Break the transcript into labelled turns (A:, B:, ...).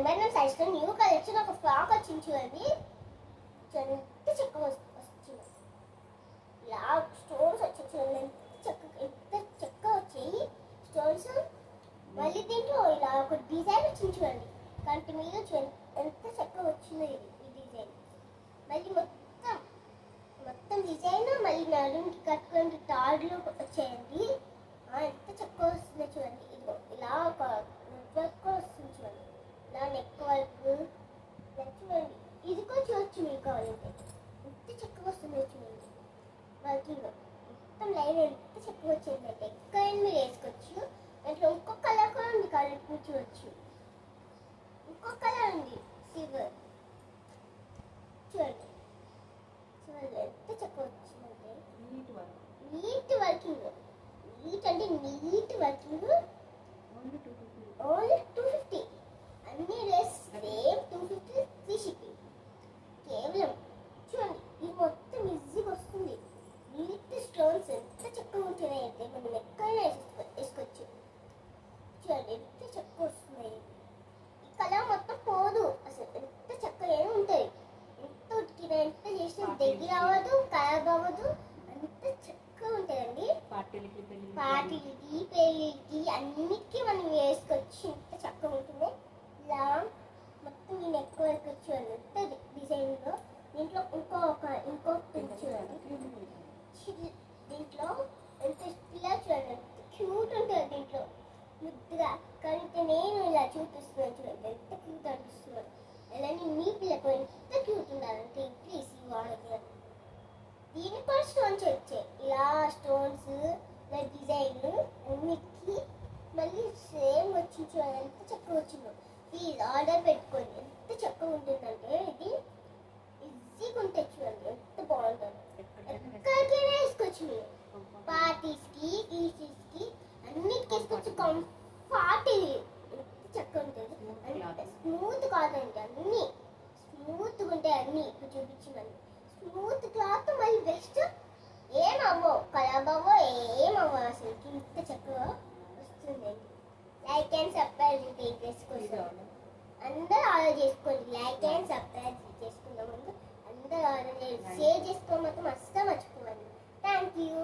A: మన సైజ్లో new collection ఒక ఫ్రాక్ వచ్చింది చూడండి. ఎంత చక్కగా వచ్చింది. ఇలా స్టోన్స్ వచ్చాయి చూడండి. ఎంత చక్కగా వచ్చాయి స్టోన్స్. మళ్ళీ దీంట్లో ఇలా ఒక డిజైన్ వచ్చింది చూడండి. కంటి మీద చూడండి ఎంత చక్కగా వచ్చిందో ఈ డిజైన్. మళ్ళీ మొత్తం డిజైన్ మళ్ళీ నడుముకి కట్టుకుని తాడులు వచ్చాయండి. ఎంత చక్కగా వస్తుందో చూడండి. ఇదిగో ఇలా ఒక వర్క్ కూడా వస్తుంది చూడండి. ఇలా నెక్ వర్క్ చూడండి. ఇది కూడా చూడొచ్చు మీకు కావాలంటే. ఎంత చక్కగా వస్తుందో చూడండి. వర్కింగ్ మొత్తం లైన్ ఎంత చక్కగా వచ్చిందంటే ఎక్కడైనా మీరు వేసుకోవచ్చు. దాంట్లో ఇంకొక కలర్ కూడా ఉంది, కలర్ చూడొచ్చు. ఇంకొక కలర్ ఉంది సిల్వర్. చూడండి చూడండి ఎంత చక్కగా వచ్చిందంటే నీట్ వర్కింగ్. నీట్ అంటే నీట్ వర్కింగ్. ఓన్లీ 250. అన్ని డ్రెస్ సేమ్ 250 ఫ్రీ షిప్పింగ్. కేవలం చూడండి ఇది మొత్తం ఈజీగా వస్తుంది. నీట్ స్టోన్స్ ఎంత చక్కగా ఉంటున్నాయి అంటే మనం ఎక్కడైనా వేసుకోవచ్చు. చూడండి ఎంత చక్కగా వస్తున్నాయి. ఈ కలర్ మొత్తం పోదు అసలు. ఎంత చక్కగా ఉంటుంది. ఎంత ఉతికినా ఎంత చేసినా దగ్గర అవ్వదు, ఖరాబ్ అవ్వదు. అంత చక్కగా ఉంటుందండి. పార్టీలకి పెళ్ళికి అన్నిటికీ మనం వేసుకోవచ్చు. ఎంత చక్కగా ఉంటుంది. ఇలా మొత్తం ఈ నెక్ వర్క్ చూడండి ఎంత డిజైన్లో. దీంట్లో ఇంకొకటి చూడండి. దీంట్లో ఎంత ఇలా చూడండి ఎంత క్యూట్ ఉంటుంది. దీంట్లో ముద్దుగా కానీ నేను ఇలా చూపిస్తున్నాను చూడండి ఎంత క్యూట్ అనిపిస్తున్నాను. అలానే మీ పిల్లకు ఎంత క్యూట్ ఉండాలంటే ప్లీజ్ ఈ వాడదు. దీని కూడా స్టోన్స్ వచ్చాయి. ఇలా స్టోన్స్ ఇలా డిజైన్ అన్నిటికీ మళ్ళీ సేమ్ వచ్చి చూడండి ఎంత చక్కగా వచ్చిందో. ప్లీజ్ ఆర్డర్ పెట్టుకోండి. ఎంత చక్కగా ఉంటుందంటే ఇది ఈజీగా ఉంటుంది చూడండి ఎంత బాగుంటుంది. ఎక్కడికైనా వేసుకోవచ్చు మీరు. పార్టీస్కి ఈసీస్కి అన్నిటికీ వేసుకోవచ్చు. కంఫర్ట్ ఇది ఎంత చక్కగా ఉంటుంది. అంటే స్మూత్ కాదండి, అన్నీ స్మూత్గా ఉంటాయి. అన్నీ ఇప్పుడు చూపించిందండి స్మూత్ క్లాత్. మళ్ళీ బెస్ట్ ఏమవ్వవు, ఖరాబ్ అవ్వవు, ఏమవ్వవు అసలు. ఇంత చక్కగా వస్తుందండి. లైక్ అండ్ సబ్స్క్రైబ్ చేసుకోండి. అందరూ ఆర్డర్ చేసుకోండి. లైక్ అండ్ సబ్స్క్రైబ్ చేసుకుందాం. ముందు అందరూ ఆర్డర్ షేర్ చేసుకోవడం మాత్రం అస్సలు మర్చిపోవాలి. Thank you.